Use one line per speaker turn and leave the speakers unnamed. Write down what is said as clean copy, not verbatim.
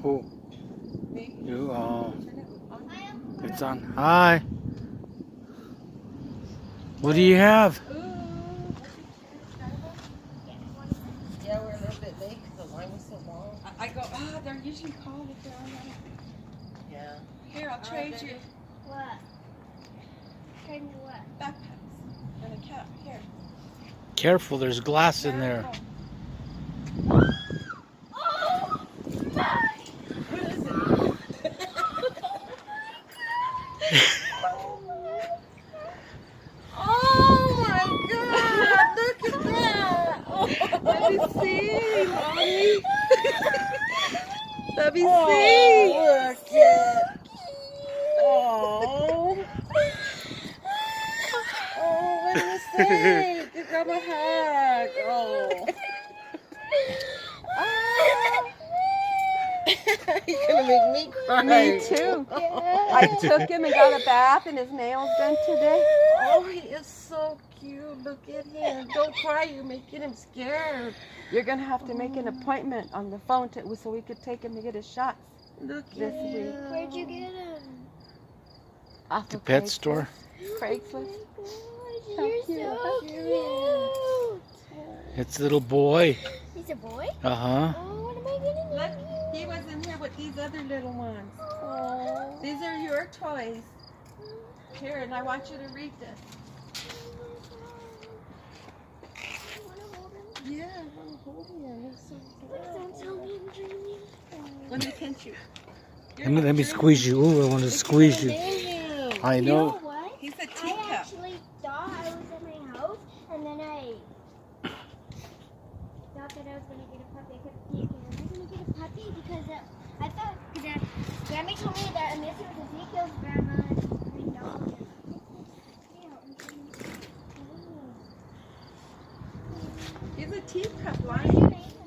Who?
Me?
You? Oh.
Turn it on.
It's on. Hi. What do you have?
Ooh. Yeah, we're a little bit late because the line was so long. I go, they're usually called if they're on that. Yeah. Here, I'll trade you
What? Trade me what?
backpacks and a cap. Here.
Careful, there's glass in there.
Careful.
Oh!
What is it? Oh my God! Look at that! Let me see, mommy. Let me see. Look at. Oh. Oh, what a mistake! Give Grandma a hug. Oh. You're gonna make me cry.
Me too. I took him and got a bath and his nails done today.
Oh, he is so cute. Look at him. Don't cry. You're making him scared.
You're gonna have to make an appointment on the phone so we could take him to get his shots
Look at
this
him.
week.
Where'd you get him?
Off
The
of
pet
Craigslist.
store?
Craigslist.
You're so cute.
It's little boy.
He's a boy?
Uh-huh.
Oh, what am I gonna
Look,
name you?
he was in here with these other little ones.
Oh.
These are your toys. Here, and I want you to read this.
I wanna hold him.
Yeah, I'm holding him. You're so
Please don't tell me I'm dreaming.
Let me pinch you.
Let me squeeze you. Ooh, I want to squeeze you. I
You know
know.
what?
He's a
I
teacup.
actually thought I was at my house, and then I thought that I was gonna get a puppy. I kept thinking, am I gonna get a puppy? Because I thought, because Grammy told me that Missy was Ezekiel's grandma. And I know.
He's a teacup,
What
Lonnie.
did you name him?